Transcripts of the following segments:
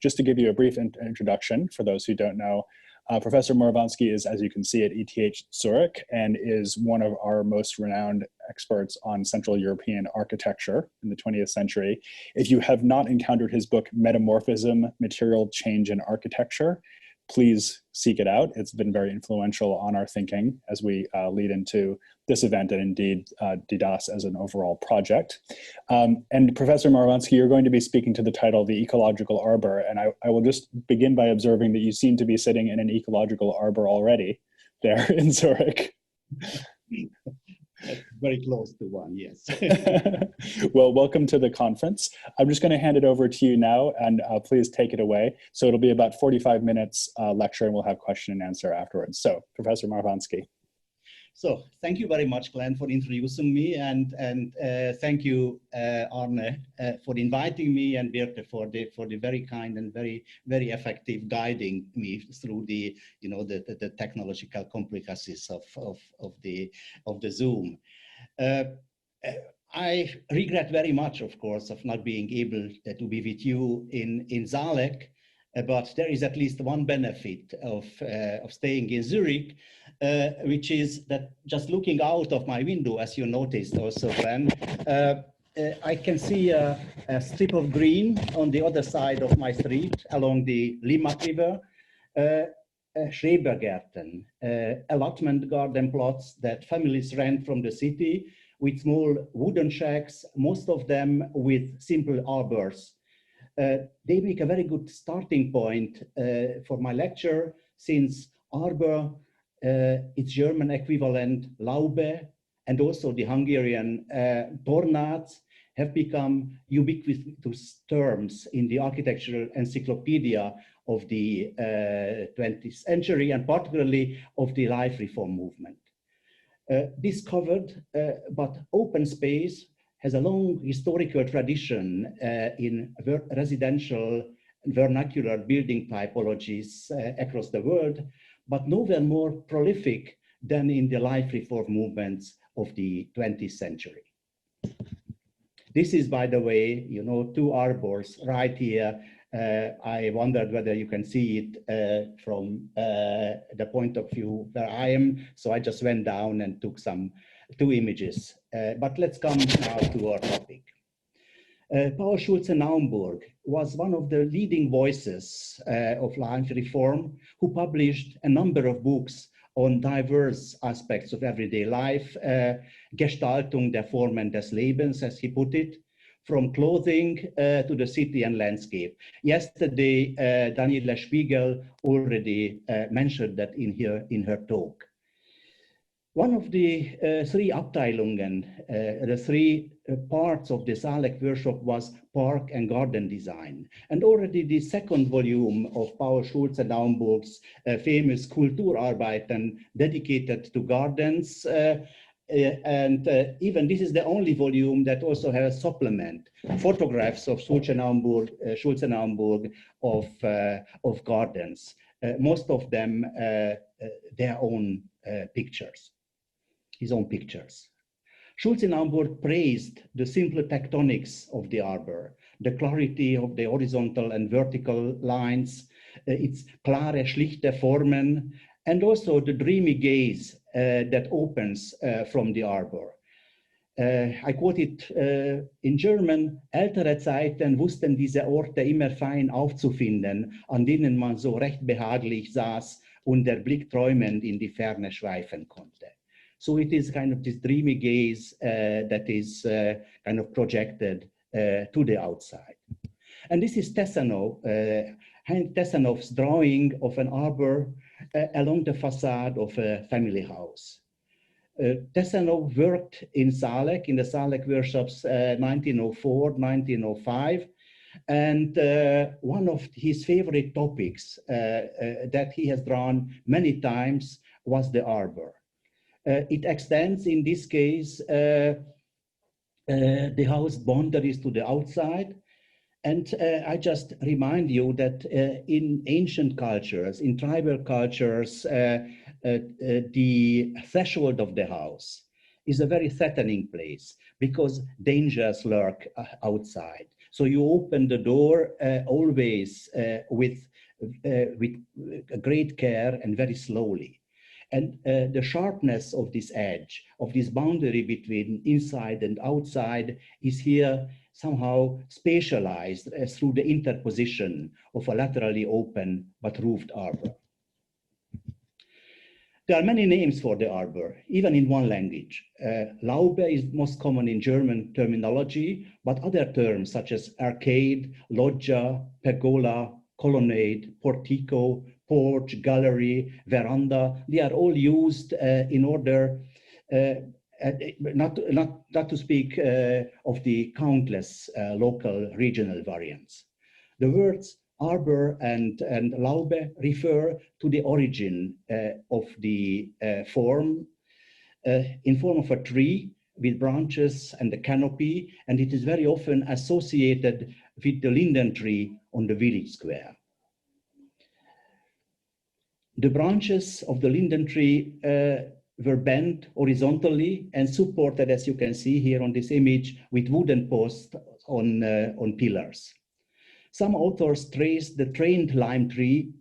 just to give you a brief introduction for those who don't know, Professor Moravánszky is, as you can see, at ETH Zurich and is one of our most renowned experts on Central European architecture in the 20th century. If you have not encountered his book, Metamorphism, Material Change in Architecture, please seek it out. It's been very influential on our thinking as we lead into this event and indeed dieDAS as an overall project. And Professor Moravánszky, you're going to be speaking to the title, The Ecological Arbor, and I will just begin by observing that you seem to be sitting in an ecological arbor already there in Zurich. Very close to one, yes. Well, welcome to the conference. I'm just going to hand it over to you now, and please take it away. So it'll be about 45 minutes lecture, and we'll have question and answer afterwards. So, Professor Moravánszky. So, thank you very much, Glenn, for introducing me, and thank you, Arne, for inviting me, and Birte for the very kind and very effective guiding me through the the technological complexities of the Zoom. I regret very much, of course, of not being able to be with you in Zurich, but there is at least one benefit of staying in Zurich, which is that just looking out of my window, as you noticed also, Glenn, I can see a strip of green on the other side of my street along the Limmat River, Schrebergärten, allotment garden plots that families rent from the city with small wooden shacks, most of them with simple arbors. They make a very good starting point for my lecture, since arbor, its German equivalent Laube, and also the Hungarian Tornac have become ubiquitous terms in the architectural encyclopedia of the 20th century, and particularly of the life reform movement. This covered but open space has a long historical tradition in residential vernacular building typologies across the world, but nowhere more prolific than in the life reform movements of the 20th century. This is, by the way, two arbors right here. I wondered whether you can see it from the point of view where I am, so I just went down and took two images. But let's come now to our topic. Paul Schulze-Naumburg was one of the leading voices of life reform, who published a number of books on diverse aspects of everyday life, Gestaltung der Formen des Lebens, as he put it, from clothing to the city and landscape. Yesterday, Daniela Spiegel already mentioned that in her talk. One of the three Abteilungen, the three parts of the Zalek workshop, was park and garden design. And already the second volume of Paul Schulze-Naumburg's famous Kulturarbeiten dedicated to gardens, and even this is the only volume that also has a supplement, photographs of Schulze-Naumburg of gardens, most of them their own pictures, his own pictures. Schulze-Naumburg praised the simple tectonics of the arbor, the clarity of the horizontal and vertical lines, its klare, schlichte Formen, and also the dreamy gaze that opens from the arbor. I quote it in German: Ältere Zeiten wussten diese Orte immer fein aufzufinden, an denen man so recht behaglich saß und der Blick träumend in die Ferne schweifen konnte. So it is kind of this dreamy gaze that is kind of projected to the outside. And this is Tessanow's drawing of an arbor along the facade of a family house. Tessanow worked in Zalek, in the Zalek workshops 1904, 1905, and one of his favorite topics that he has drawn many times was the arbor. It extends, in this case, the house boundaries to the outside. And I just remind you that in ancient cultures, in tribal cultures, the threshold of the house is a very threatening place because dangers lurk outside. So you open the door always with great care and very slowly. And the sharpness of this edge, of this boundary between inside and outside, is here somehow spatialized through the interposition of a laterally open but roofed arbor. There are many names for the arbor, even in one language. Laube is most common in German terminology, but other terms such as arcade, loggia, pergola, colonnade, portico, porch, gallery, veranda, they are all used in order not to speak of the countless local regional variants. The words arbor and laube refer to the origin of the form in form of a tree with branches and a canopy, and it is very often associated with the linden tree on the village square. The branches of the linden tree were bent horizontally and supported, as you can see here on this image, with wooden posts on pillars. Some authors trace the trained lime tree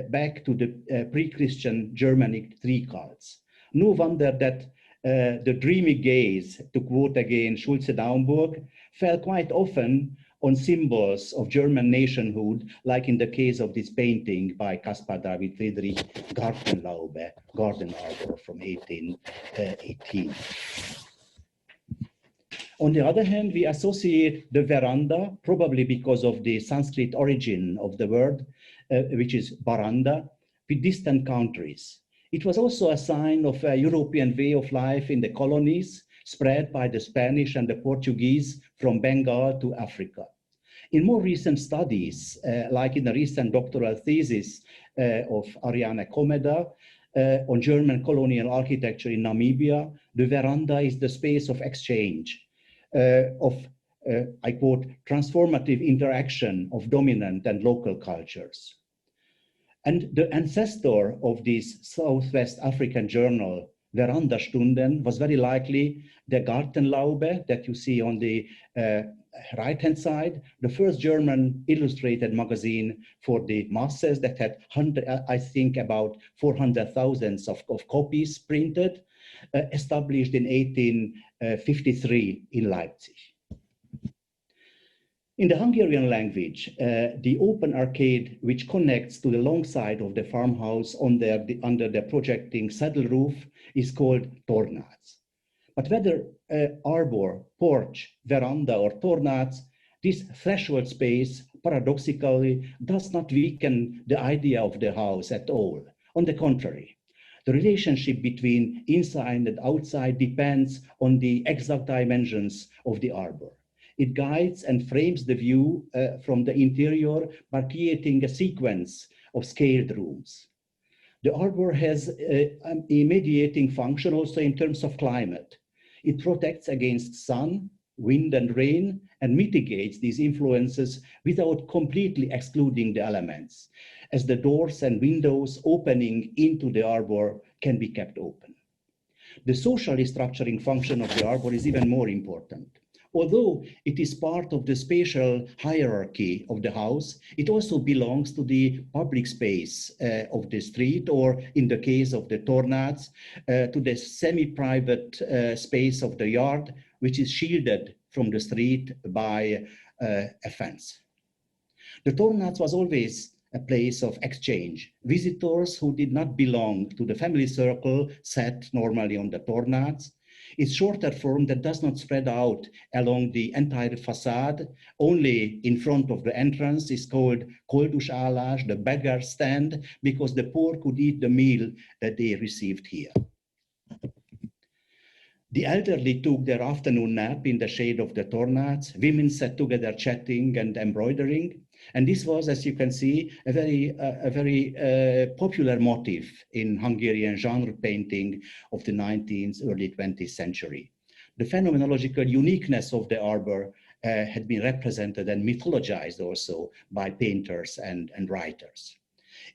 back to the pre-Christian Germanic tree cults. No wonder that the dreamy gaze, to quote again Schulze-Naumburg, fell quite often on symbols of German nationhood, like in the case of this painting by Caspar David Friedrich, Gartenlaube, Garden Arbor from 1818. On the other hand, we associate the veranda, probably because of the Sanskrit origin of the word, which is baranda, with distant countries. It was also a sign of a European way of life in the colonies, spread by the Spanish and the Portuguese from Bengal to Africa. In more recent studies, like in the recent doctoral thesis of Ariane Komeda on German colonial architecture in Namibia, the veranda is the space of exchange, I quote, transformative interaction of dominant and local cultures. And the ancestor of this Southwest African journal, Verandastunden, was very likely the Gartenlaube that you see on the right-hand side, the first German illustrated magazine for the masses that had, I think, about 400,000 of copies printed, established in 1853 in Leipzig. In the Hungarian language, the open arcade, which connects to the long side of the farmhouse under the projecting saddle roof, is called tornác. But whether arbor, porch, veranda, or tornác, this threshold space paradoxically does not weaken the idea of the house at all. On the contrary, the relationship between inside and outside depends on the exact dimensions of the arbor. It guides and frames the view from the interior by creating a sequence of scaled rooms. The arbor has a mediating function also in terms of climate. It protects against sun, wind, and rain, and mitigates these influences without completely excluding the elements, as the doors and windows opening into the arbor can be kept open. The socially structuring function of the arbor is even more important. Although it is part of the spatial hierarchy of the house, it also belongs to the public space of the street, or in the case of the tornác, to the semi-private space of the yard, which is shielded from the street by a fence. The tornác was always a place of exchange. Visitors who did not belong to the family circle sat normally on the tornác. Its shorter form that does not spread out along the entire facade, only in front of the entrance, is called koldusállás, the beggar stand, because the poor could eat the meal that they received here. The elderly took their afternoon nap in the shade of the tornác. Women sat together chatting and embroidering. And this was, as you can see, a very popular motif in Hungarian genre painting of the 19th, early 20th century. The phenomenological uniqueness of the arbor had been represented and mythologized also by painters and writers.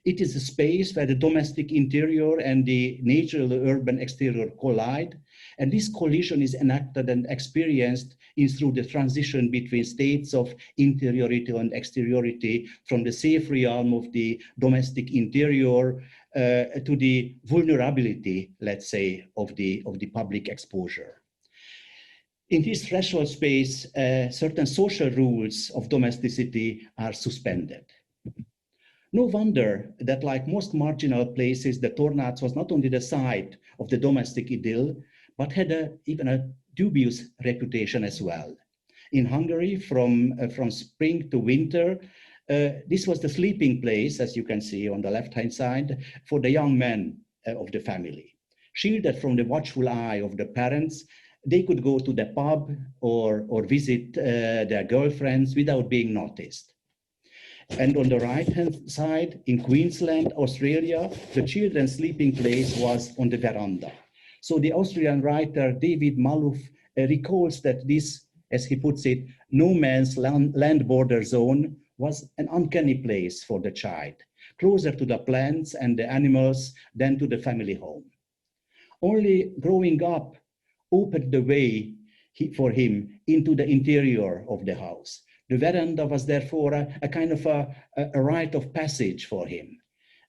It is a space where the domestic interior and the natural urban exterior collide, And this collision is enacted and experienced through the transition between states of interiority and exteriority, from the safe realm of the domestic interior to the vulnerability, let's say, of the public exposure. In this threshold space, certain social rules of domesticity are suspended. No wonder that, like most marginal places, the Tornác was not only the site of the domestic idyll, but had even a dubious reputation as well. In Hungary, from spring to winter, this was the sleeping place, as you can see on the left-hand side, for the young men of the family. Shielded from the watchful eye of the parents, they could go to the pub or visit their girlfriends without being noticed. And on the right-hand side, in Queensland, Australia, the children's sleeping place was on the veranda. So the Austrian writer David Malouf recalls that this, as he puts it, no man's land border zone was an uncanny place for the child, closer to the plants and the animals than to the family home. Only growing up opened the way for him into the interior of the house. The veranda was therefore a kind of a rite of passage for him.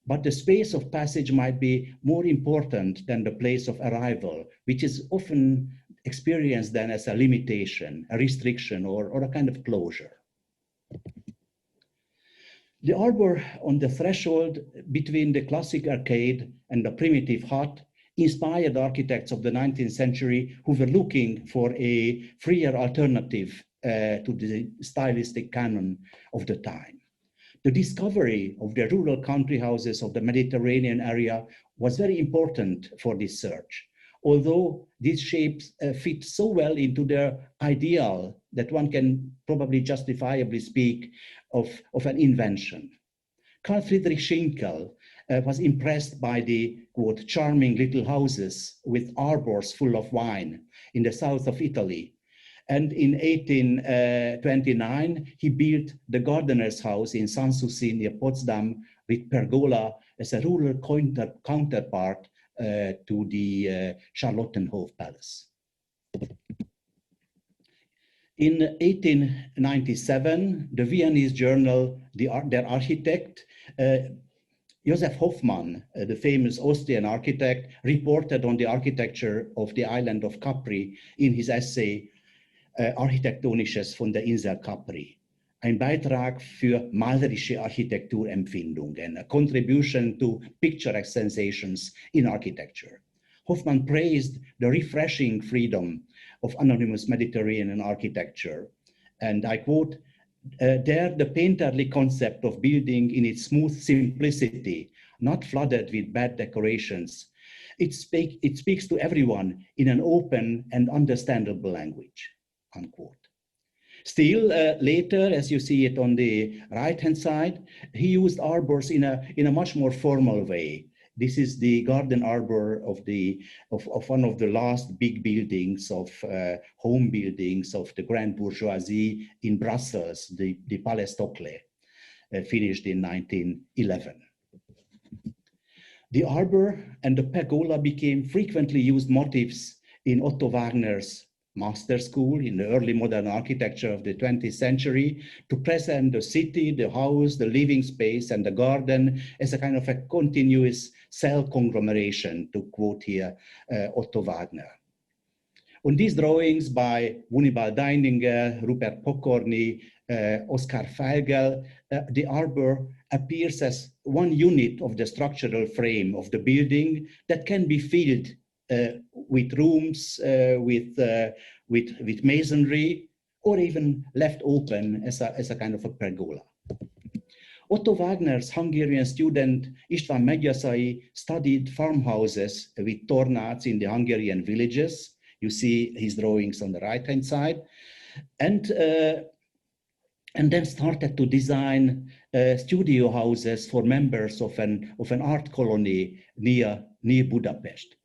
But the space of passage might be more important than the place of arrival, which is often experienced then as a limitation, a restriction, or a kind of closure. The arbor on the threshold between the classic arcade and the primitive hut inspired architects of the 19th century who were looking for a freer alternative to the stylistic canon of the time. The discovery of the rural country houses of the Mediterranean area was very important for this search, although these shapes fit so well into their ideal that one can probably justifiably speak of an invention. Carl Friedrich Schinkel was impressed by the, quote, charming little houses with arbors full of wine in the south of Italy. And in 1829, he built the gardener's house in Sanssouci near Potsdam with pergola as a rural counterpart to the Charlottenhof Palace. In 1897, the Viennese journal Der Architekt, Josef Hoffmann, the famous Austrian architect, reported on the architecture of the island of Capri in his essay Architektonisches von der Insel Capri, ein Beitrag für malerische Architekturempfindungen, a contribution to picturesque sensations in architecture. Hoffmann praised the refreshing freedom of anonymous Mediterranean architecture. And I quote, there the painterly concept of building in its smooth simplicity, not flooded with bad decorations, it speaks to everyone in an open and understandable language, unquote. Still later, as you see it on the right-hand side, he used arbors in a much more formal way. This is the garden arbor of one of the last big buildings of home buildings of the grand bourgeoisie in Brussels, the Palais Stokely, finished in 1911. The arbor and the pergola became frequently used motifs in Otto Wagner's master school in the early modern architecture of the 20th century to present the city, the house, the living space, and the garden as a kind of a continuous cell conglomeration, to quote here Otto Wagner. On these drawings by Wunibald Deininger, Rupert Pokorny, Oskar Feigl, the arbor appears as one unit of the structural frame of the building that can be filled with rooms, with masonry, or even left open as a kind of a pergola. Otto Wagner's Hungarian student István Megyaszay studied farmhouses with tornác in the Hungarian villages. You see his drawings on the right-hand side, and then started to design studio houses for members of an art colony near Budapest.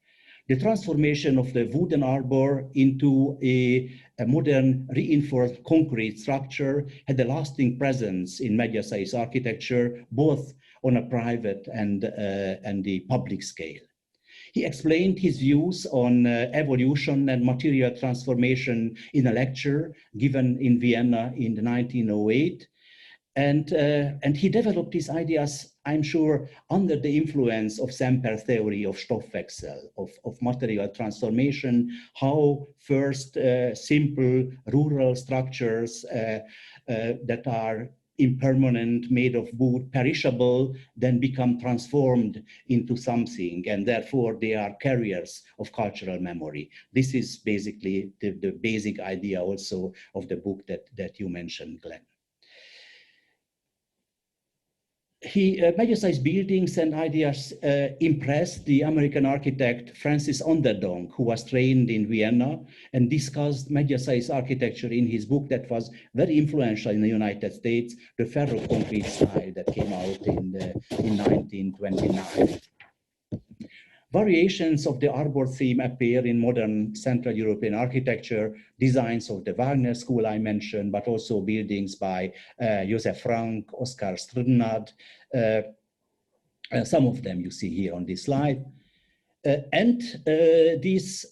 The transformation of the wooden arbor into a modern reinforced concrete structure had a lasting presence in Megyaszay's architecture, both on a private and the public scale. He explained his views on evolution and material transformation in a lecture given in Vienna in 1908. And he developed his ideas, I'm sure, under the influence of Semper's theory of Stoffwechsel, of material transformation, how first simple rural structures that are impermanent, made of wood, perishable, then become transformed into something, and therefore they are carriers of cultural memory. This is basically the basic idea also of the book that you mentioned, Glenn. Mediocized buildings and ideas impressed the American architect Francis Onderdonk, who was trained in Vienna and discussed mediocized architecture in his book that was very influential in the United States, the ferro-concrete style that came out in 1929. Variations of the arbor theme appear in modern Central European architecture, designs of the Wagner School I mentioned, but also buildings by Josef Frank, Oskar Strnad, some of them you see here on this slide. These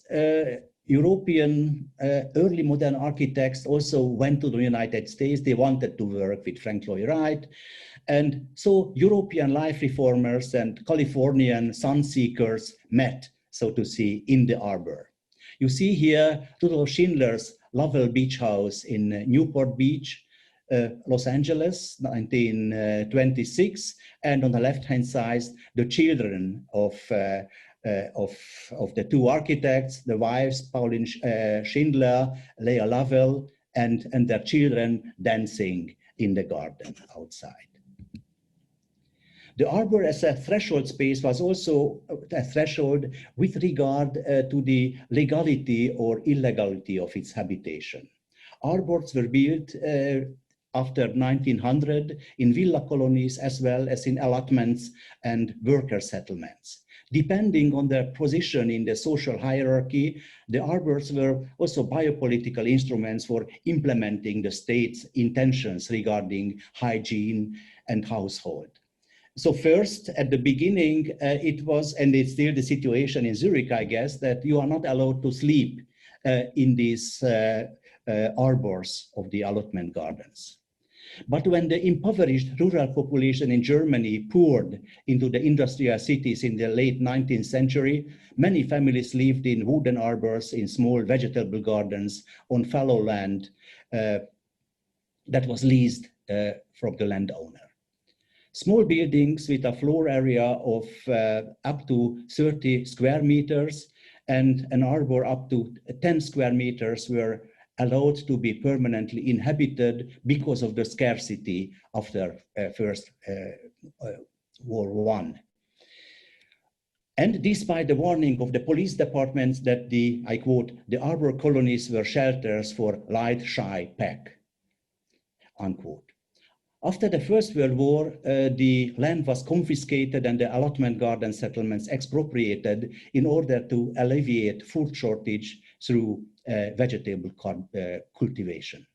European early modern architects also went to the United States. They wanted to work with Frank Lloyd Wright. And so European life reformers and Californian sun seekers met, so to say, in the arbor. You see here Rudolf Schindler's Lovell Beach House in Newport Beach, Los Angeles, 1926. And on the left-hand side, the children of the two architects, the wives, Pauline Schindler, Leah Lovell, and their children dancing in the garden outside. The arbor as a threshold space was also a threshold with regard to the legality or illegality of its habitation. Arbors were built after 1900 in villa colonies as well as in allotments and worker settlements. Depending on their position in the social hierarchy, the arbors were also biopolitical instruments for implementing the state's intentions regarding hygiene and household. So first, at the beginning, it was, and it's still the situation in Zurich, I guess, that you are not allowed to sleep in these arbors of the allotment gardens. But when the impoverished rural population in Germany poured into the industrial cities in the late 19th century, many families lived in wooden arbors in small vegetable gardens on fallow land that was leased from the landowner. Small buildings with a floor area of up to 30 square meters and an arbor up to 10 square meters were allowed to be permanently inhabited because of the scarcity after First World I. And despite the warning of the police departments that I quote, the arbor colonies were shelters for light, shy pack, unquote. After the First World War, the land was confiscated and the allotment garden settlements expropriated in order to alleviate food shortage through vegetable cultivation.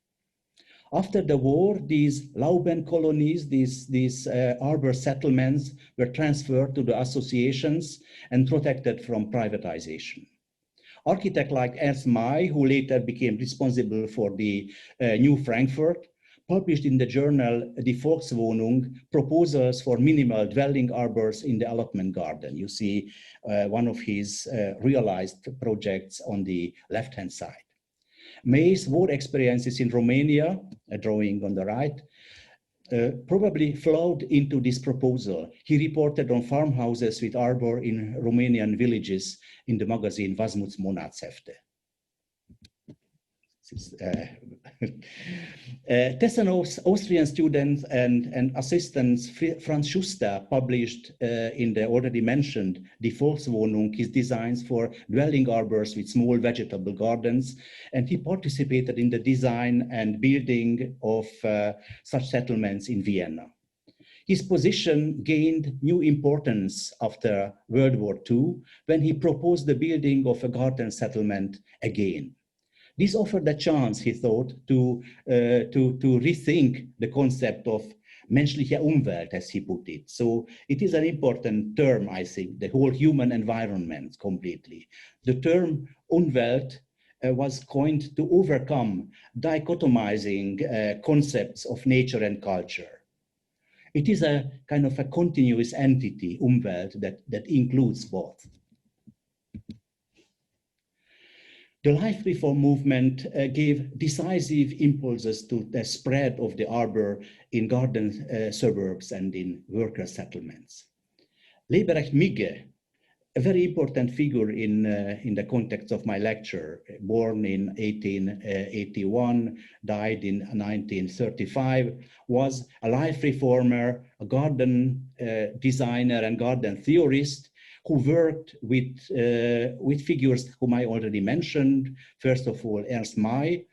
After the war, these Lauben colonies, these arbor settlements were transferred to the associations and protected from privatization. Architects like Ernst May, who later became responsible for the New Frankfurt, published in the journal Die Volkswohnung proposals for minimal dwelling arbors in the allotment garden. You see one of his realized projects on the left-hand side. May's war experiences in Romania, a drawing on the right, probably flowed into this proposal. He reported on farmhouses with arbor in Romanian villages in the magazine Vasmuth Monatshefte. Tessenow's Austrian student and assistant Franz Schuster published in the already mentioned Die Volkswohnung his designs for dwelling arbors with small vegetable gardens, and he participated in the design and building of such settlements in Vienna. His position gained new importance after World War II when he proposed the building of a garden settlement again. This offered a chance, he thought, to rethink the concept of menschliche Umwelt, as he put it. So it is an important term, I think, the whole human environment completely. The term Umwelt was coined to overcome dichotomizing concepts of nature and culture. It is a kind of a continuous entity, Umwelt, that includes both. The life reform movement gave decisive impulses to the spread of the arbor in garden suburbs and in worker settlements. Leberecht Migge, a very important figure in the context of my lecture, born in 1881, died in 1935, was a life reformer, a garden designer and garden theorist who worked with figures whom I already mentioned, first of all, Ernst May,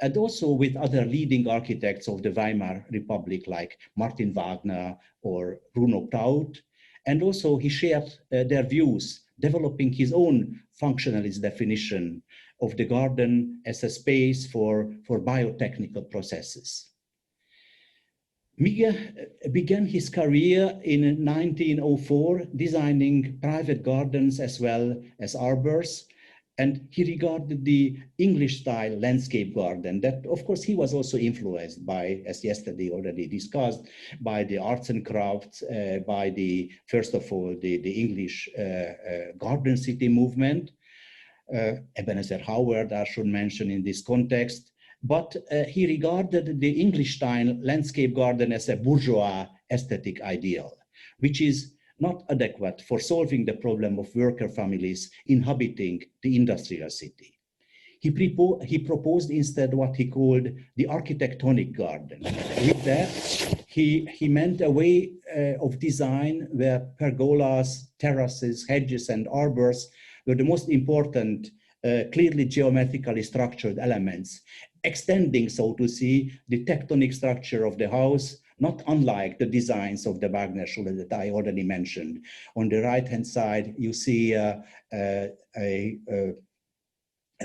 and also with other leading architects of the Weimar Republic like Martin Wagner or Bruno Taut. And also he shared their views, developing his own functionalist definition of the garden as a space for biotechnical processes. Migge began his career in 1904 designing private gardens as well as arbors, and he regarded the English-style landscape garden that, of course, he was also influenced by, as yesterday already discussed, by the arts and crafts, by the, first of all, the English garden city movement. Ebenezer Howard, I should mention in this context. But he regarded the English-style landscape garden as a bourgeois aesthetic ideal, which is not adequate for solving the problem of worker families inhabiting the industrial city. He proposed instead what he called the architectonic garden. With that, he meant a way of design where pergolas, terraces, hedges, and arbors were the most important clearly geometrically structured elements, extending, so to see, the tectonic structure of the house, not unlike the designs of the Wagner Schule that I already mentioned. On the right-hand side, you see a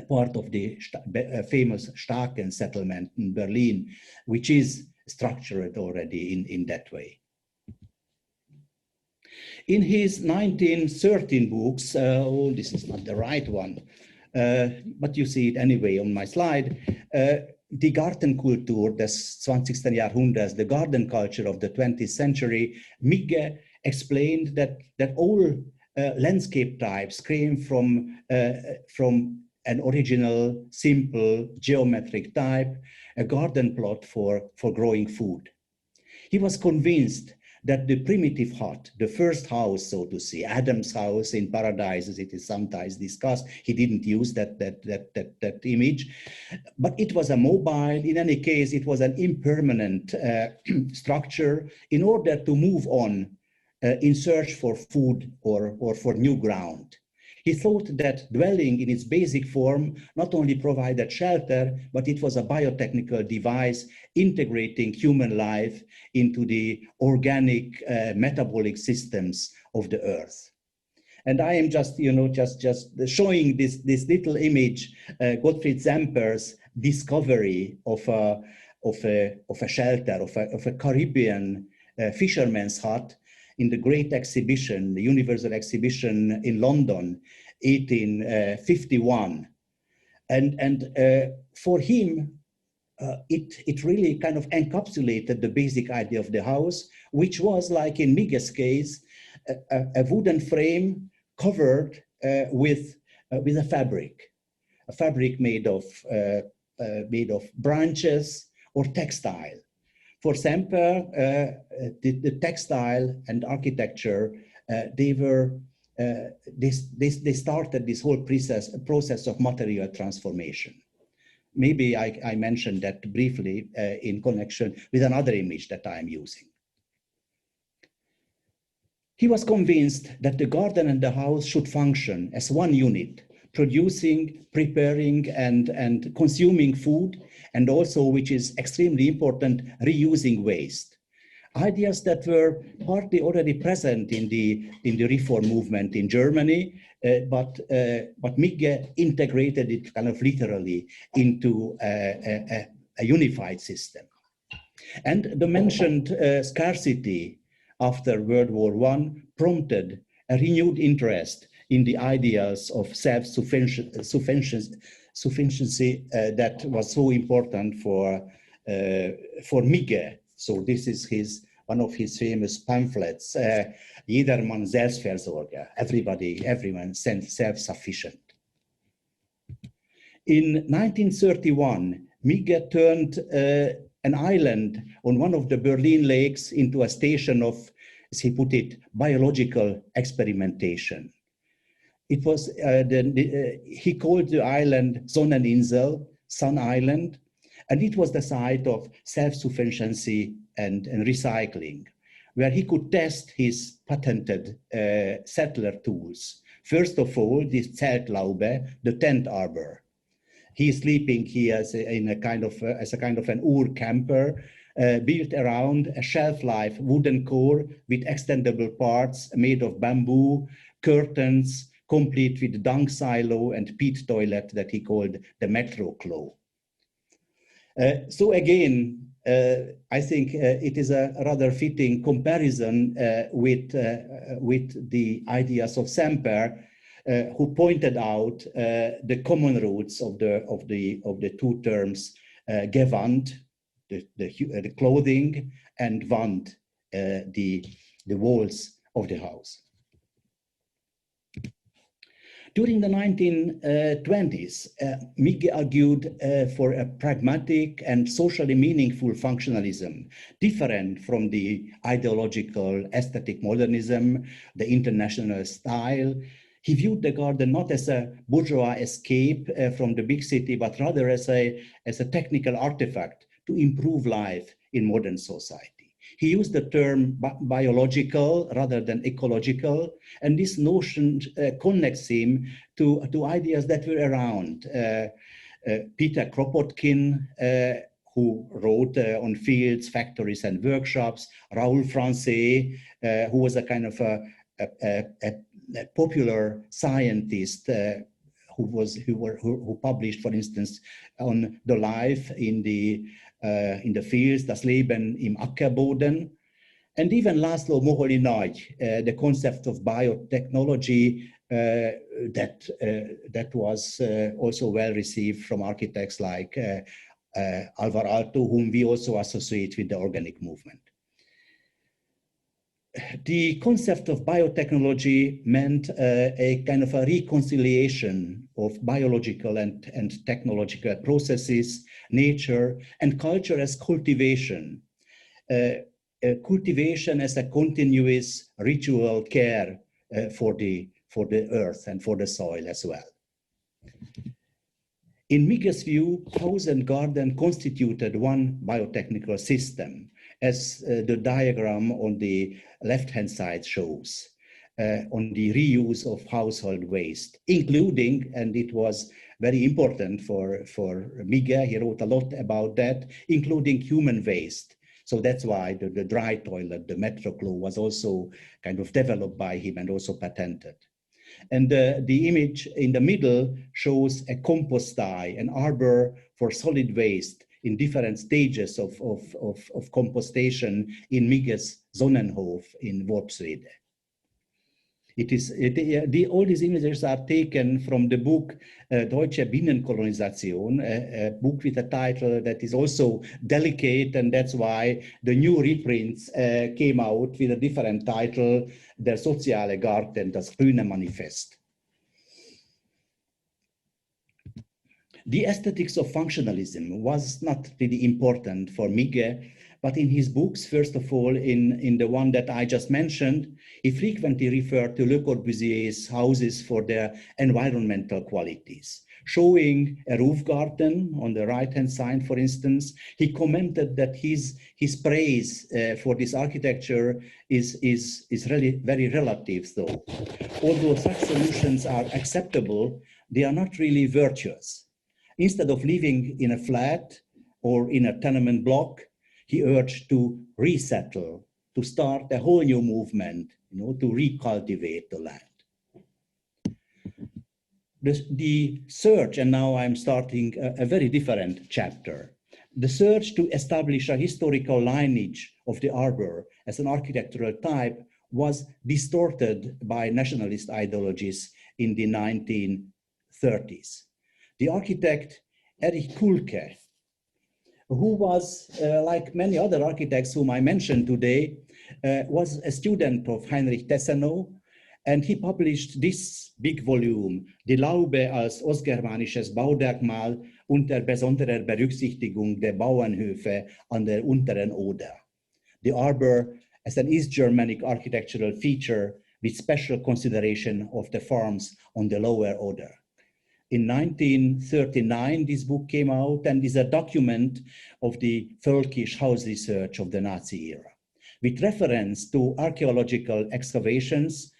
part of the famous Staaken settlement in Berlin, which is structured already in that way. In his 1913 books, oh, this is not the right one, but you see it anyway on my slide, Die Gartenkultur des 20. Jahrhunderts, the garden culture of the 20th century, Migge explained that all landscape types came from an original, simple, geometric type, a garden plot for growing food. He was convinced that the primitive hut, the first house, so to say, Adam's house in paradise, as it is sometimes discussed, he didn't use that image, but it was a mobile, in any case, it was an impermanent structure in order to move on in search for food or for new ground. He thought that dwelling in its basic form not only provided shelter, but it was a biotechnical device integrating human life into the organic metabolic systems of the earth. And I am just, just showing this little image, Gottfried Semper's discovery of a shelter, of a Caribbean fisherman's hut in the great exhibition, the Universal Exhibition in London, 1851. And for him, it really kind of encapsulated the basic idea of the house, which was, like in Migge's case, a wooden frame covered with a fabric made of branches or textile. For Semper, the textile and architecture, they started this whole process of material transformation. Maybe I mentioned that briefly in connection with another image that I'm using. He was convinced that the garden and the house should function as one unit, producing, preparing, and consuming food, and also, which is extremely important, reusing waste. Ideas that were partly already present in the reform movement in Germany, but Migge integrated it kind of literally into a unified system. And the mentioned scarcity after World War I prompted a renewed interest in the ideas of self-sufficiency that was so important for Mige. So this is one of his famous pamphlets, Jedermann Selbstversorger, everyone self-sufficient. In 1931, Mige turned an island on one of the Berlin lakes into a station of, as he put it, biological experimentation. It was, he called the island Sonneninsel, Sun Island, and it was the site of self-sufficiency and recycling, where he could test his patented settler tools. First of all, the Zeltlaube, the tent arbor. He is sleeping here as a kind of an Ur-camper, built around a shelf-life wooden core with extendable parts made of bamboo, curtains, complete with dung silo and peat toilet that he called the Metro Claw. So again, I think it is a rather fitting comparison with the ideas of Semper, who pointed out the common roots of the two terms Gewand, the clothing, and Wand, the walls of the house. During the 1920s, Mige argued for a pragmatic and socially meaningful functionalism, different from the ideological aesthetic modernism, the international style. He viewed the garden not as a bourgeois escape from the big city, but rather as a technical artifact to improve life in modern society. He used the term biological rather than ecological, and this notion connects him to ideas that were around. Peter Kropotkin, who wrote on fields, factories, and workshops, Raoul Francais, who was a kind of a popular scientist who published, for instance, on the life in the fields, das Leben im Ackerboden, and even Laszlo Moholy-Nagy, the concept of biotechnology that was also well received from architects like Alvar Aalto, whom we also associate with the organic movement. The concept of biotechnology meant a kind of a reconciliation of biological and technological processes, nature, and culture as cultivation. Cultivation as a continuous ritual care for the earth and for the soil as well. In Mige's view, house and garden constituted one biotechnical system, as the diagram on the left-hand side shows, on the reuse of household waste, including, and it was very important for Mige, he wrote a lot about that, including human waste. So that's why the dry toilet, the Metro Claw, was also kind of developed by him and also patented. And the image in the middle shows a compost sty, an arbor for solid waste in different stages of compostation in Mige's Sonnenhof in Worpswede. All these images are taken from the book Deutsche Binnenkolonisation, a book with a title that is also delicate, and that's why the new reprints came out with a different title, Der soziale Garten, das Grüne Manifest. The aesthetics of functionalism was not really important for Mige, but in his books, first of all, in the one that I just mentioned, he frequently referred to Le Corbusier's houses for their environmental qualities. Showing a roof garden on the right-hand side, for instance, he commented that his praise for this architecture is really very relative, though. Although such solutions are acceptable, they are not really virtuous. Instead of living in a flat or in a tenement block, he urged to resettle, to start a whole new movement, to recultivate the land. The search, and now I'm starting a very different chapter. The search to establish a historical lineage of the arbor as an architectural type was distorted by nationalist ideologies in the 1930s. The architect Erich Kuhlke, who was, like many other architects whom I mentioned today, was a student of Heinrich Tessenow, and he published this big volume, Die Laube als ostgermanisches Baudenkmal unter besonderer Berücksichtigung der Bauernhöfe an der unteren Oder. The arbor as an East Germanic architectural feature with special consideration of the farms on the lower Oder. In 1939, this book came out and is a document of the Völkisch house research of the Nazi era. With reference to archaeological excavations,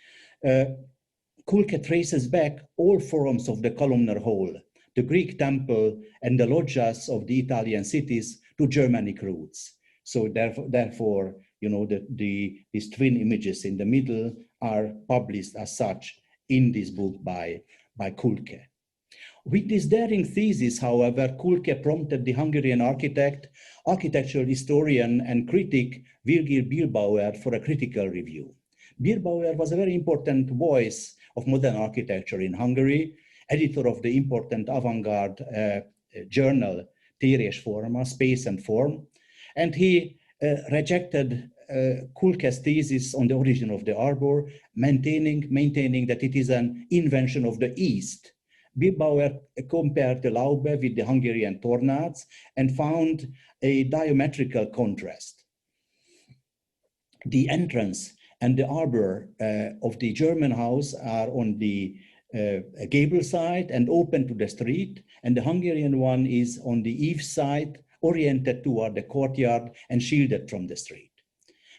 Kuhlke traces back all forms of the columnar hall, the Greek temple, and the loggias of the Italian cities to Germanic roots. So therefore, you know, these twin images in the middle are published as such in this book by Kuhlke. With this daring thesis, however, Kuhlke prompted the Hungarian architect, architectural historian, and critic Virgil Bierbauer for a critical review. Bierbauer was a very important voice of modern architecture in Hungary, editor of the important avant-garde journal Tér és Forma, Space and Form, and he rejected Kuhlke's thesis on the origin of the arbor, maintaining that it is an invention of the East. Bierbauer compared the Laube with the Hungarian Tornács and found a diametrical contrast. The entrance and the arbor of the German house are on the gable side and open to the street, and the Hungarian one is on the eave side, oriented toward the courtyard and shielded from the street.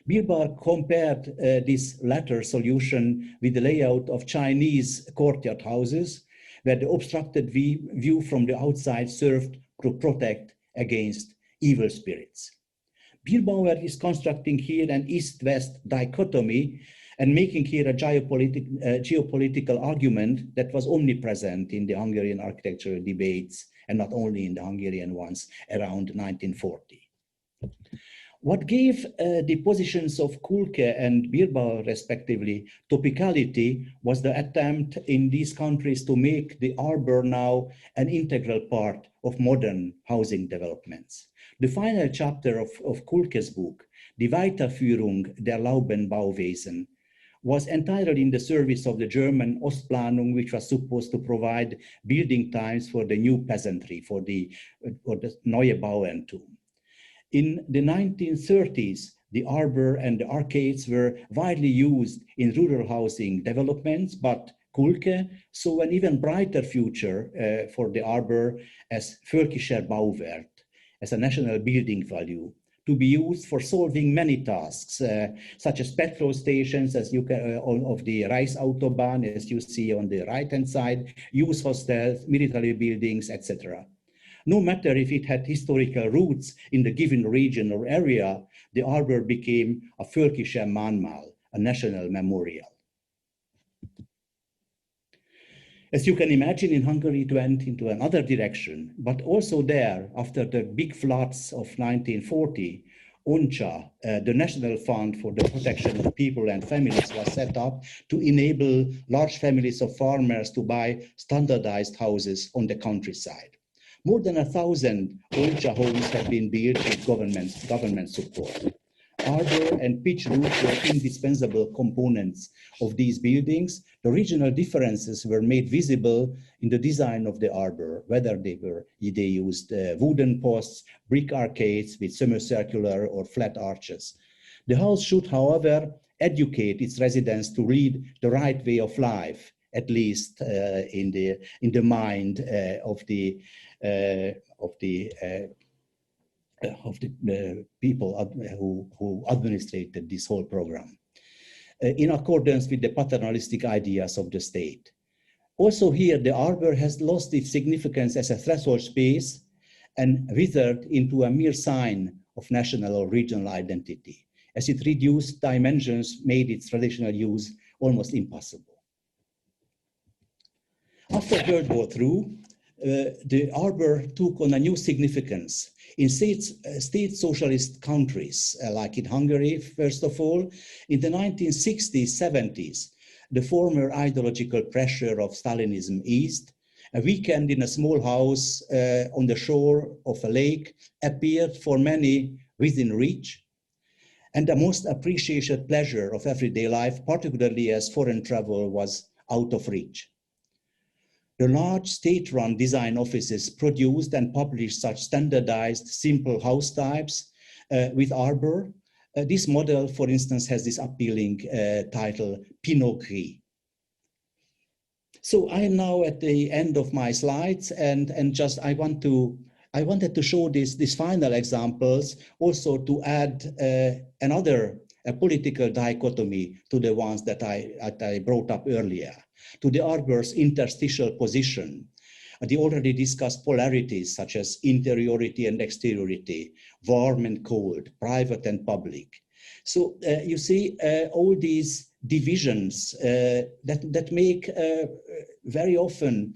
Bierbauer compared this latter solution with the layout of Chinese courtyard houses, where the obstructed view from the outside served to protect against evil spirits. Bierbauer is constructing here an East-West dichotomy and making here a geopolitical argument that was omnipresent in the Hungarian architectural debates, and not only in the Hungarian ones around 1940. What gave the positions of Kuhlke and Bierbauer, respectively, topicality was the attempt in these countries to make the arbor now an integral part of modern housing developments. The final chapter of Kuhlke's book, Die Weiterführung der Laubenbauwesen, was entirely in the service of the German Ostplanung, which was supposed to provide building times for the new peasantry, for the Neue Bauerntum. In the 1930s, the arbor and the arcades were widely used in rural housing developments, but Kuhlke saw an even brighter future for the arbor as Völkischer Bauwert, as a national building value, to be used for solving many tasks, such as petrol stations, as you can, of the Reichsautobahn, as you see on the right-hand side, youth hostels, military buildings, etc. No matter if it had historical roots in the given region or area, the arbor became a Völkischer Mahnmal, a national memorial. As you can imagine, in Hungary it went into another direction, but also there, after the big floods of 1940, UNCHA, the National Fund for the Protection of People and Families, was set up to enable large families of farmers to buy standardized houses on the countryside. More than 1,000 UNCHA homes have been built with government support. Arbor and pitch roof were indispensable components of these buildings. The regional differences were made visible in the design of the arbor, whether they used wooden posts, brick arcades with semicircular or flat arches. The house should, however, educate its residents to lead the right way of life, at least in the mind of the people who administrated this whole program, in accordance with the paternalistic ideas of the state. Also here, the arbor has lost its significance as a threshold space and withered into a mere sign of national or regional identity, as its reduced dimensions made its traditional use almost impossible. After World War II, the arbor took on a new significance. In state socialist countries, like in Hungary, first of all, in the 1960s, 70s, the former ideological pressure of Stalinism eased. A weekend in a small house on the shore of a lake appeared for many within reach, and the most appreciated pleasure of everyday life, particularly as foreign travel was out of reach. The large state-run design offices produced and published such standardized, simple house types with arbor. This model, for instance, has this appealing title, Pinot Gris. So I am now at the end of my slides, and just I wanted to show these final examples, also to add another political dichotomy to the ones that I brought up earlier, to the arbor's interstitial position. The already discussed polarities such as interiority and exteriority, warm and cold, private and public. So you see all these divisions that make very often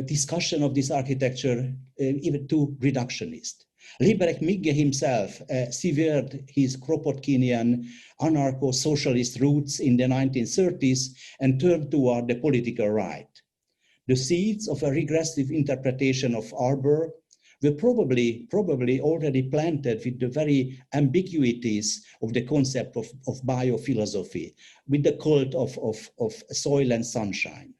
discussion of this architecture even too reductionist. Lieberich Migge himself severed his Kropotkinian anarcho-socialist roots in the 1930s and turned toward the political right. The seeds of a regressive interpretation of arbor were probably already planted with the very ambiguities of the concept of biophilosophy, with the cult of soil and sunshine.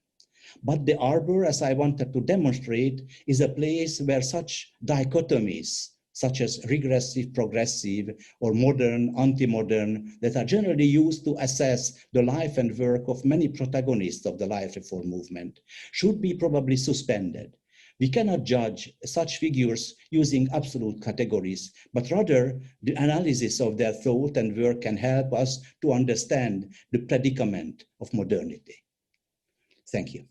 But the arbor, as I wanted to demonstrate, is a place where such dichotomies, such as regressive, progressive, or modern, anti-modern, that are generally used to assess the life and work of many protagonists of the life reform movement, should be probably suspended. We cannot judge such figures using absolute categories, but rather the analysis of their thought and work can help us to understand the predicament of modernity. Thank you.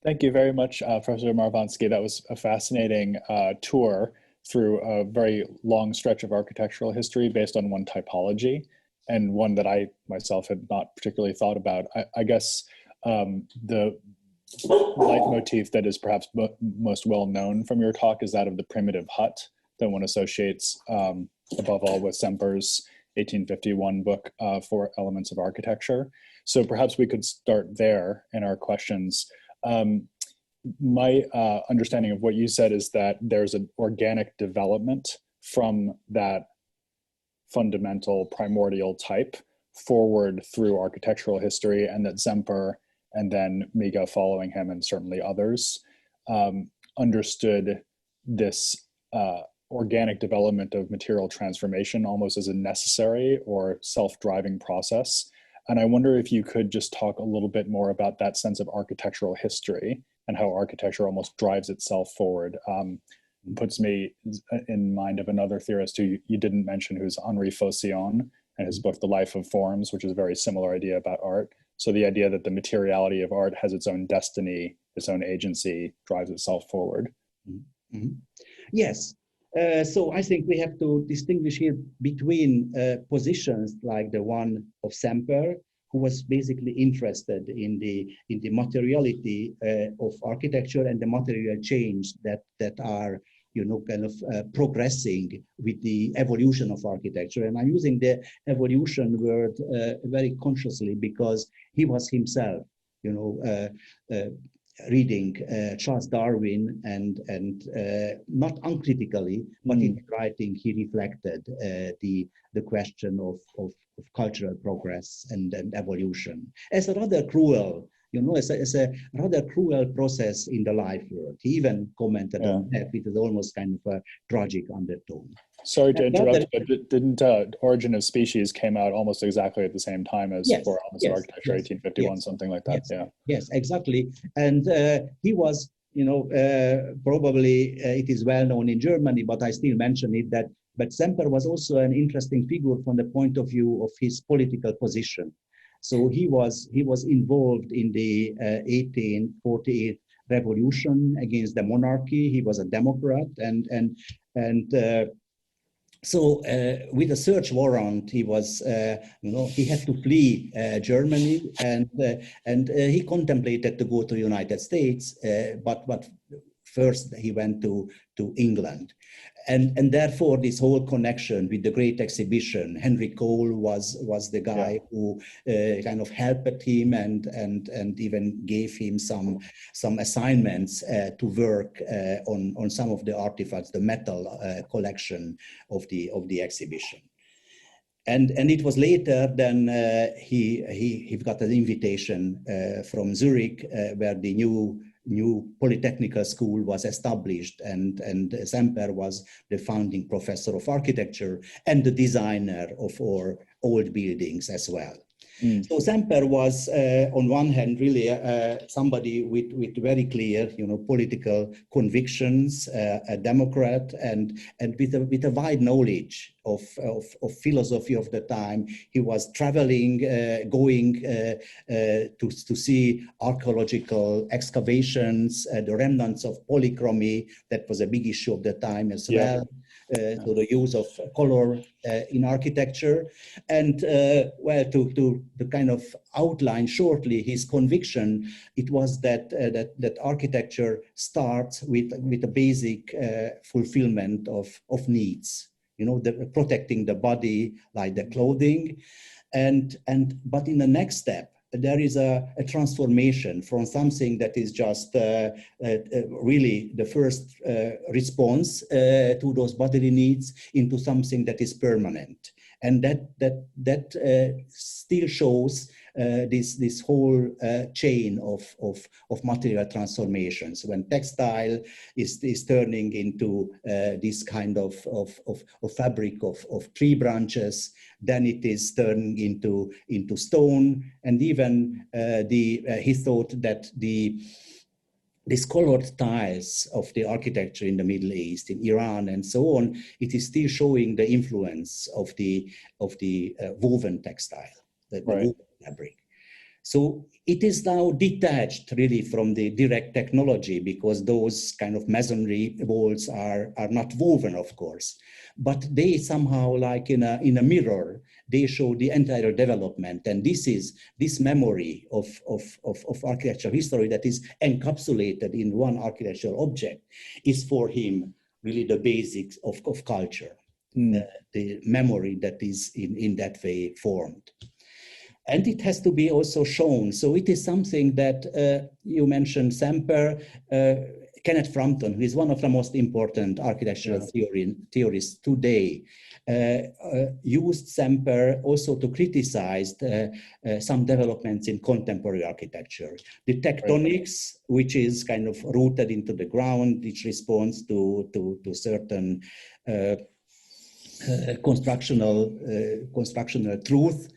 Thank you very much, Professor Moravánszky. That was a fascinating tour through a very long stretch of architectural history based on one typology, and one that I myself had not particularly thought about. I guess the leitmotif that is perhaps most well known from your talk is that of the primitive hut that one associates above all with Semper's 1851 book, Four Elements of Architecture. So perhaps we could start there in our questions. My understanding of what you said is that there's an organic development from that fundamental primordial type forward through architectural history, and that Semper and then Migge following him, and certainly others, understood this organic development of material transformation almost as a necessary or self-driving process. And I wonder if you could just talk a little bit more about that sense of architectural history and how architecture almost drives itself forward. Puts me in mind of another theorist who you didn't mention, who's Henri Faucillon, and his book, The Life of Forms, which is a very similar idea about art. So the idea that the materiality of art has its own destiny, its own agency, drives itself forward. Mm-hmm. Yes. So I think we have to distinguish here between positions like the one of Semper, who was basically interested in the materiality of architecture and the material change that are, you know, kind of progressing with the evolution of architecture. And I'm using the evolution word very consciously because he was himself, you know, reading Charles Darwin, and not uncritically, but in writing he reflected the question of cultural progress and evolution as a rather cruel, you know, as a rather cruel process in the life world. He even commented on that with almost kind of a tragic undertone. Sorry to interrupt, but didn't Origin of Species came out almost exactly at the same time as Four Elements of Architecture, 1851, something like that? Yes, exactly. And he was, you know, probably it is well known in Germany, but I still mention it, that but Semper was also an interesting figure from the point of view of his political position. So he was involved in the 1848 revolution against the monarchy. He was a Democrat, and So with a search warrant, he was, he had to flee Germany, and he contemplated to go to the United States, but first he went to England. And therefore, this whole connection with the Great Exhibition, Henry Cole was the guy who kind of helped him and even gave him some assignments to work on some of the artifacts, the metal collection of the exhibition. And it was later then he got an invitation from Zurich, where the new polytechnical school was established, and Semper was the founding professor of architecture and the designer of our old buildings as well. So Semper was, on one hand, really somebody with very clear, political convictions, a Democrat, and with a wide knowledge of philosophy of the time. He was traveling, going to see archaeological excavations, the remnants of polychromy. That was a big issue of the time as well. So the use of color in architecture, and well, to kind of outline shortly his conviction, it was that architecture starts with a basic fulfillment of needs. Protecting the body, like the clothing, but in the next step, there is a transformation from something that is just really the first response to those bodily needs into something that is permanent. And that still shows this whole chain of material transformations. When textile is turning into this kind of fabric of tree branches, then it is turning into stone, and even he thought that these colored tiles of the architecture in the Middle East, in Iran, and so on, it is still showing the influence of the woven textile, the woven fabric. So it is now detached really from the direct technology, because those kind of masonry walls are not woven, of course, but they somehow, like in a mirror, they show the entire development. And this memory of architectural history that is encapsulated in one architectural object is for him really the basics of culture, the memory that is in that way formed. And it has to be also shown. So it is something that you mentioned, Semper, Kenneth Frampton, who is one of the most important architectural theorists today, used Semper also to criticize some developments in contemporary architecture. The tectonics, which is kind of rooted into the ground, which responds to certain constructional truth.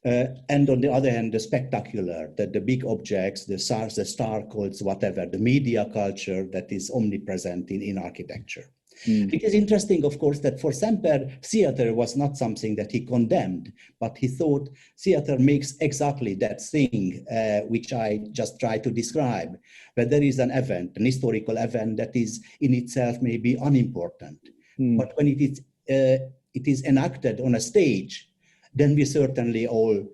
And on the other hand, the spectacular, the big objects, the stars, the star cults, whatever, the media culture that is omnipresent in architecture. It is interesting, of course, that for Semper, theater was not something that he condemned, but he thought theater makes exactly that thing which I just tried to describe, where there is an event, an historical event that is in itself maybe unimportant. But when it is enacted on a stage, then we certainly all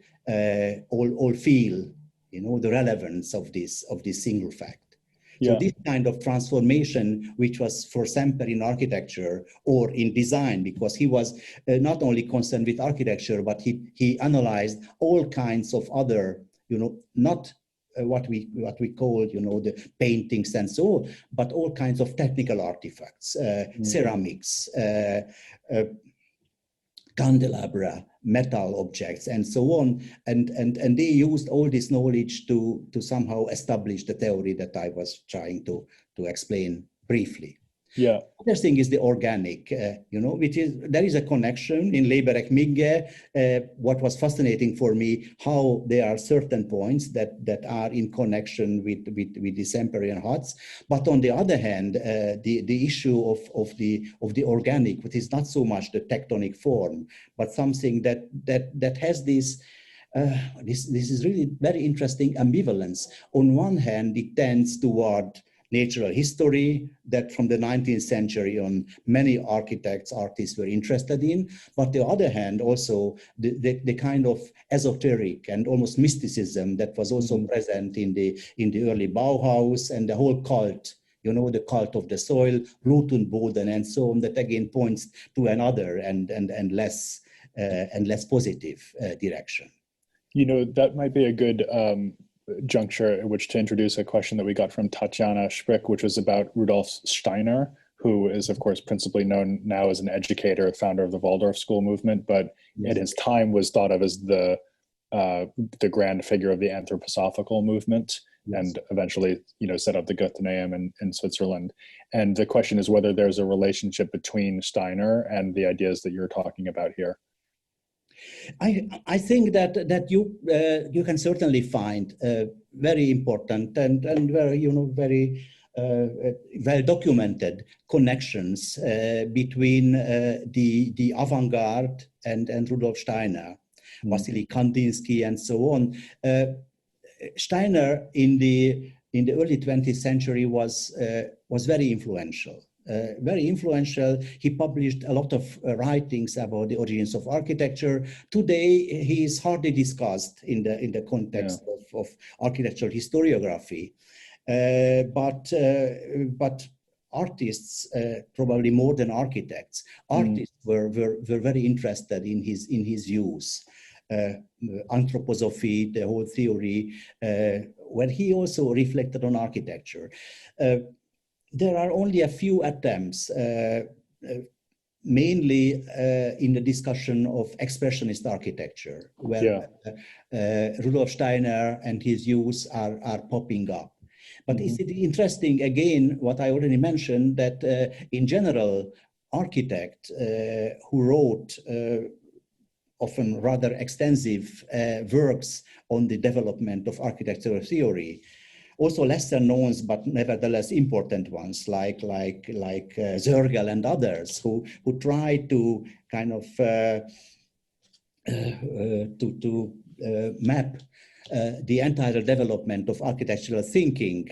feel, the relevance of this single fact. So this kind of transformation, which was for Semper in architecture or in design, because he was not only concerned with architecture, but he analyzed all kinds of other, not what we call, the paintings and so on, but all kinds of technical artifacts, ceramics, candelabra, metal objects, and so on, and they used all this knowledge to somehow establish the theory that I was trying to explain briefly. Yeah. The other thing is the organic, which is, there is a connection in Leberek Migge. What was fascinating for me, how there are certain points that are in connection with the Semperian huts. But on the other hand, the issue of the organic, which is not so much the tectonic form, but something that has this is really very interesting ambivalence. On one hand, it tends toward natural history that from the 19th century on many architects, artists were interested in, but on the other hand also the kind of esoteric and almost mysticism that was also present in the early Bauhaus, and the whole cult, you know, the cult of the soil, root and Boden, and so on, that again points to another and less positive direction. You know, that might be a good juncture at which to introduce a question that we got from Tatjana Sprick, which was about Rudolf Steiner, who is, of course, principally known now as an educator, founder of the Waldorf school movement, but at his time was thought of as the grand figure of the anthroposophical movement, and eventually, you know, set up the Goetheanum in Switzerland. And the question is whether there's a relationship between Steiner and the ideas that you're talking about here. I think that you can certainly find very important and very, you know, very well documented connections between the avant-garde and Rudolf Steiner, Wassily Kandinsky, and so on. Steiner in the early 20th century was very influential. He published a lot of writings about the origins of architecture. Today, he is hardly discussed in the context of architectural historiography. But artists, probably more than architects, artists were very interested in his views. Anthroposophy, the whole theory, where he also reflected on architecture. There are only a few attempts, mainly in the discussion of expressionist architecture, where Rudolf Steiner and his views are popping up. But is it interesting, again, what I already mentioned, that in general, architects who wrote often rather extensive works on the development of architectural theory, also lesser known but nevertheless important ones, like Zurich and others, who try to kind of map the entire development of architectural thinking,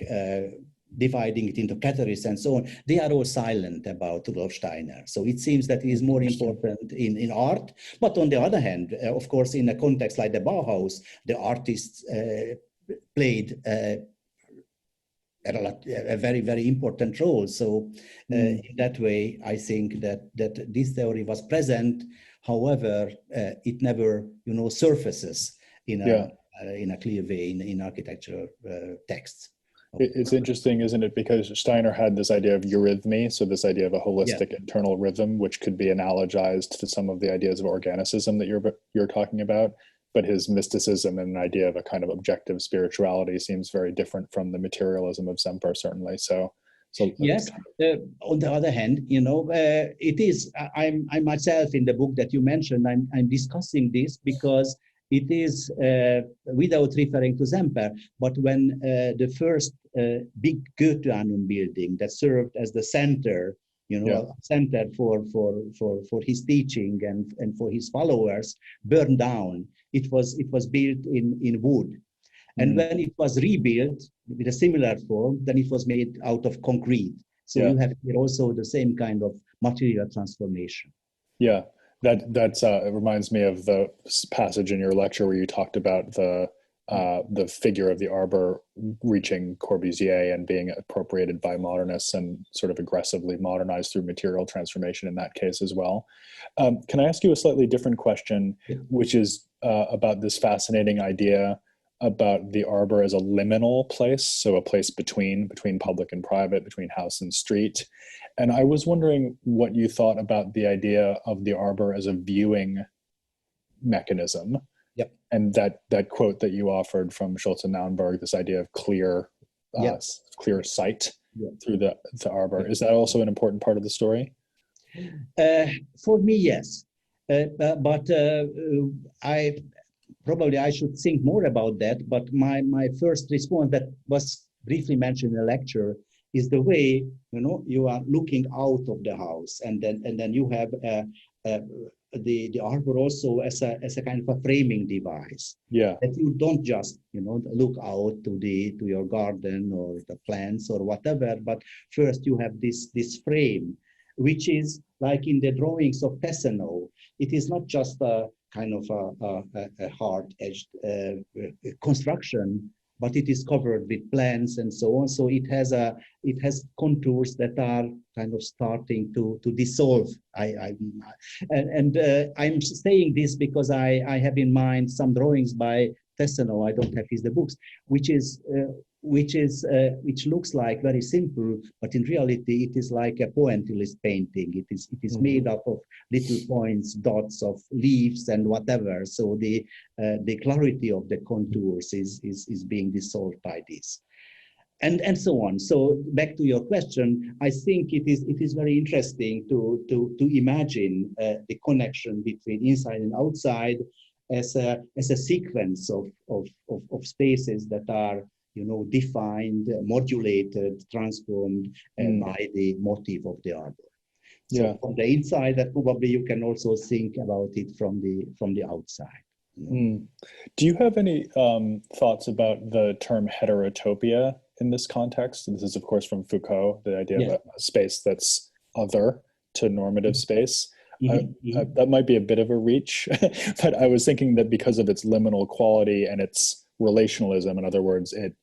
dividing it into categories and so on. They are all silent about Rudolf Steiner. So it seems that he is more important in art. But on the other hand, of course, in a context like the Bauhaus, the artists played a very, very important role. So in that way, I think that this theory was present. However, it never, you know, surfaces in a clear way in architectural texts. It's interesting, isn't it? Because Steiner had this idea of eurythmy, so this idea of a holistic internal rhythm, which could be analogized to some of the ideas of organicism that you're talking about. But his mysticism and an idea of a kind of objective spirituality seems very different from the materialism of Semper, certainly. So yes. On the other hand, you know, it is. I myself in the book that you mentioned, I'm discussing this because it is without referring to Semper, but when the first big Goetheanum building that served as the center, you know, center for his teaching and for his followers, burned down. It was built in wood, and when it was rebuilt with a similar form, then it was made out of concrete. So you have here also the same kind of material transformation. Yeah, that it reminds me of the passage in your lecture where you talked about the figure of the arbor reaching Corbusier and being appropriated by modernists and sort of aggressively modernized through material transformation in that case as well. Can I ask you a slightly different question, which is about this fascinating idea about the arbor as a liminal place, so a place between public and private, between house and street. And I was wondering what you thought about the idea of the arbor as a viewing mechanism. And that quote that you offered from Schulze and Naumburg, this idea of clear sight through the arbor. Is that also an important part of the story? For me, yes. But I should think more about that. But my first response that was briefly mentioned in the lecture is the way, you know, you are looking out of the house, and then you have a the arbor also as a kind of a framing device. Yeah. That you don't just, look out to your garden or the plants or whatever, but first you have this frame, which is like in the drawings of Pesano. It is not just a kind of a hard-edged construction, but it is covered with plants and so on. So it has contours that are kind of starting to dissolve. I'm saying this because I have in mind some drawings by Tesseno. I don't have the books, which looks like very simple, but in reality it is like a pointillist painting. It is made up of little points, dots of leaves and whatever. So the clarity of the contours is being dissolved by this, and so on. So back to your question, I think it is very interesting to imagine the connection between inside and outside as a sequence of spaces that are defined, modulated, transformed by the motif of the arbor. So from the inside, that probably you can also think about it from the outside. Do you have any thoughts about the term heterotopia in this context? And this is, of course, from Foucault, the idea of a space that's other to normative space. That might be a bit of a reach, but I was thinking that because of its liminal quality and its relationalism, in other words, it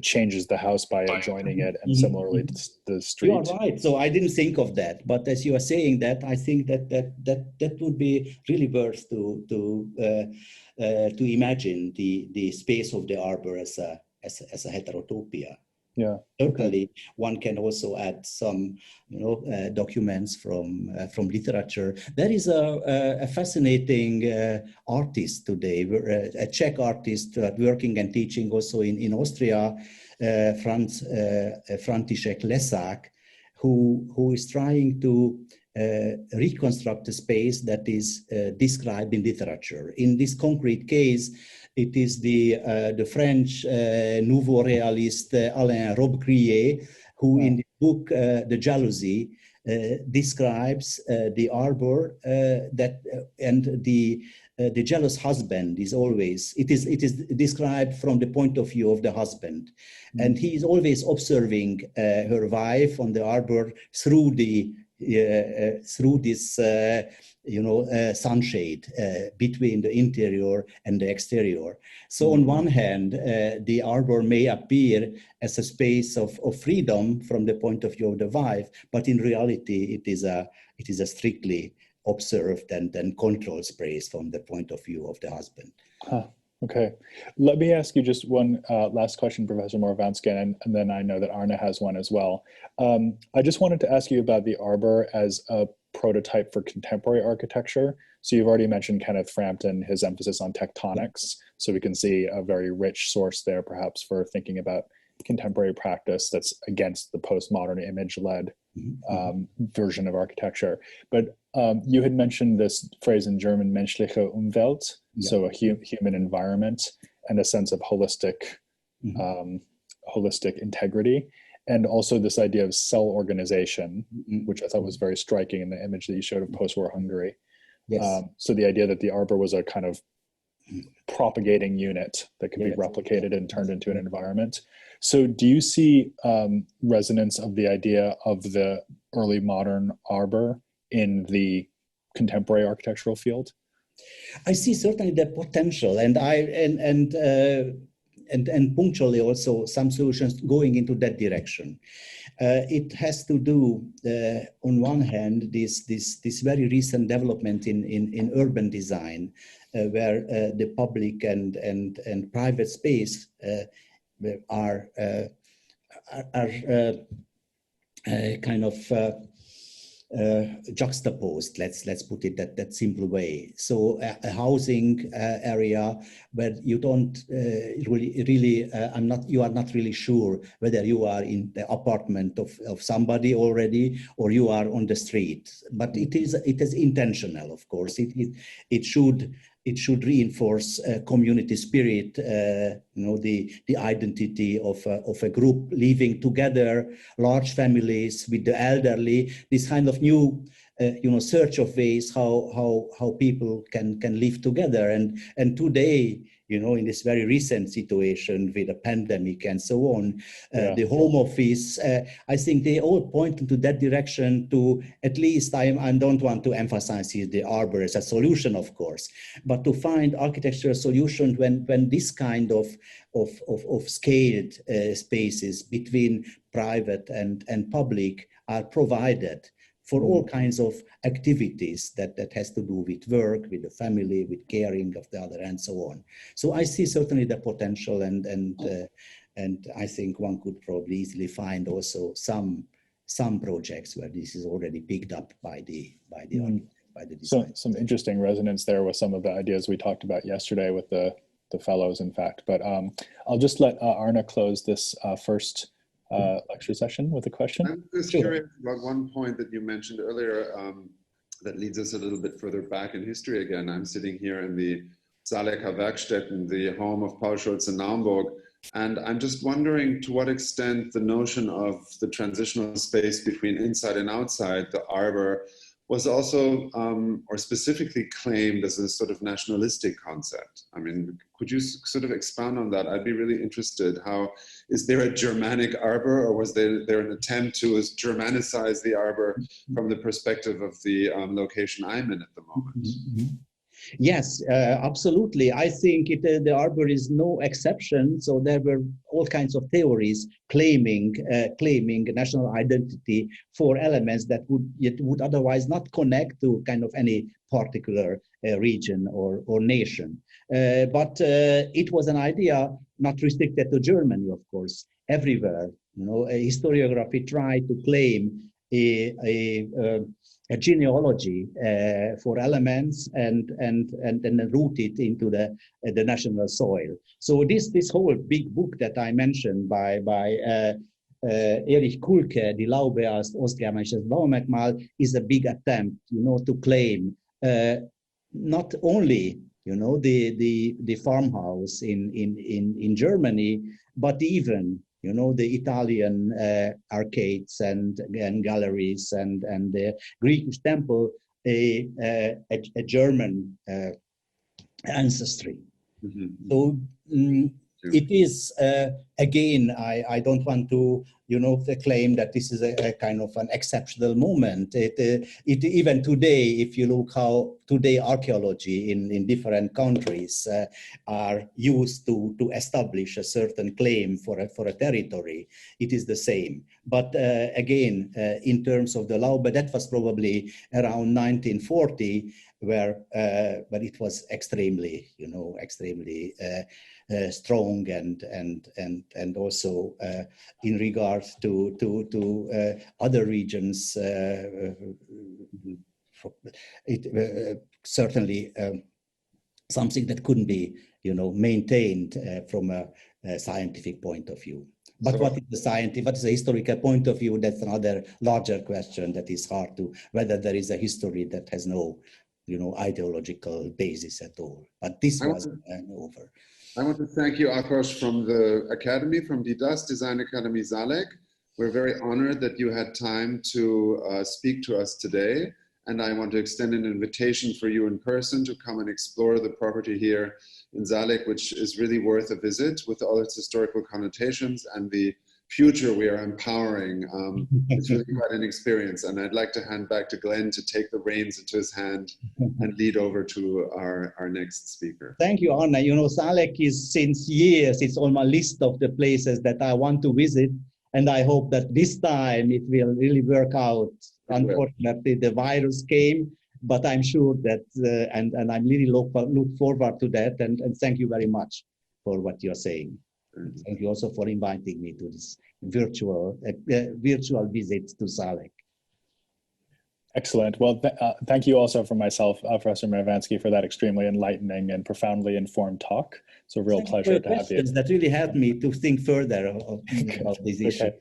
changes the house by adjoining it, and similarly the street. You are right. So I didn't think of that, but as you are saying that, I think that would be really worth to imagine the space of the arbor as a heterotopia. Yeah. Certainly, one can also add some, documents from literature. There is a fascinating artist today, a Czech artist working and teaching also in Austria, František Lesák, who is trying to reconstruct a space that is described in literature. In this concrete case, it is the French nouveau realist Alain Robbe-Grillet, who in the book The Jalousie describes the arbor and the jealous husband is always, it is described from the point of view of the husband. And he is always observing her wife on the arbor through this sunshade between the interior and the exterior. So on one hand, the arbor may appear as a space of freedom from the point of view of the wife, but in reality, it is a strictly observed and controlled space from the point of view of the husband. Okay. Let me ask you just one last question, Professor Moravánszky, and then I know that Arne has one as well. I just wanted to ask you about the arbor as a prototype for contemporary architecture. So you've already mentioned Kenneth Frampton, his emphasis on tectonics. So we can see a very rich source there, perhaps, for thinking about contemporary practice that's against the postmodern image-led version of architecture. But you had mentioned this phrase in German, menschliche Umwelt, so a human environment and a sense of holistic integrity, and also this idea of cell organization, which I thought was very striking in the image that you showed of post-war Hungary. Yes. So the idea that the arbor was a kind of propagating unit that could be replicated and turned into an environment. So do you see resonance of the idea of the early modern arbor in the contemporary architectural field? I see certainly the potential, and punctually also some solutions going into that direction. It has to do, on one hand, this very recent development in urban design, where the public and private space are kind of juxtaposed. Let's put it that simple way. So a housing area where you don't you are not really sure whether you are in the apartment of somebody already or you are on the street. But it is intentional, of course. It should reinforce community spirit, the identity of a group living together, large families with the elderly, this kind of new search of ways how people can live together. And today, in this very recent situation with the pandemic and so on, the home office, I think they all point into that direction to, at least I don't want to emphasize here the arbor as a solution, of course, but to find architectural solutions when this kind of scaled spaces between private and public are provided for all kinds of activities that has to do with work, with the family, with caring of the other, and so on. So I see certainly the potential, and I think one could probably easily find also some projects where this is already picked up by the design. So some interesting resonance there with some of the ideas we talked about yesterday with the fellows, in fact. But I'll just let Arne close this first lecture session with a question. I'm just curious about one point that you mentioned earlier that leads us a little bit further back in history again. I'm sitting here in the Zalecker Werkstätten, the home of Paul Schulze Naumburg, and I'm just wondering to what extent the notion of the transitional space between inside and outside, the arbor, was also or specifically claimed as a sort of nationalistic concept. I mean, could you sort of expound on that? I'd be really interested. How is there a Germanic arbor, or was there an attempt to Germanicize the arbor from the perspective of the location I'm in at the moment? Mm-hmm. Yes, absolutely. I think the arbor is no exception. So there were all kinds of theories claiming national identity for elements that would otherwise not connect to kind of any particular region or nation. But it was an idea not restricted to Germany, of course, everywhere. Historiography tried to claim a genealogy for elements and then root it into the national soil. So this whole big book that I mentioned by Erich Kuhlke, Die Laube als ostgermanisches Baumerkmal, is a big attempt, to claim not only the farmhouse in Germany, but even the Italian arcades and galleries and the Greek temple, a German ancestry. Mm-hmm. So it is, again, I don't want to, claim that this is a kind of an exceptional moment. It even today, if you look how today archaeology in different countries are used to establish a certain claim for a territory, it is the same. But again, in terms of the Laube, that was probably around 1940, where it was extremely, strong and also in regards to other regions, certainly something that couldn't be maintained from a scientific point of view. But so, what is the historical point of view? That's another larger question that is hard to, whether there is a history that has no ideological basis at all. But this was over. I want to thank you, Ákos, from the Academy, from dieDAS, Design Academy Zalek. We're very honored that you had time to speak to us today. And I want to extend an invitation for you in person to come and explore the property here in Zalek, which is really worth a visit with all its historical connotations and the future we are empowering. It's really quite an experience. And I'd like to hand back to Glenn to take the reins into his hand and lead over to our next speaker. Thank you, Arne. Zalek is since years, it's on my list of the places that I want to visit. And I hope that this time it will really work out. Unfortunately, the virus came, but I'm sure that, and I really look forward to that. And thank you very much for what you're saying. Thank you also for inviting me to this virtual visit to Zalek. Excellent. Well, thank you also from myself, Professor Moravánszky, for that extremely enlightening and profoundly informed talk. It's a real pleasure to have you. That really helped me to think further about these issues.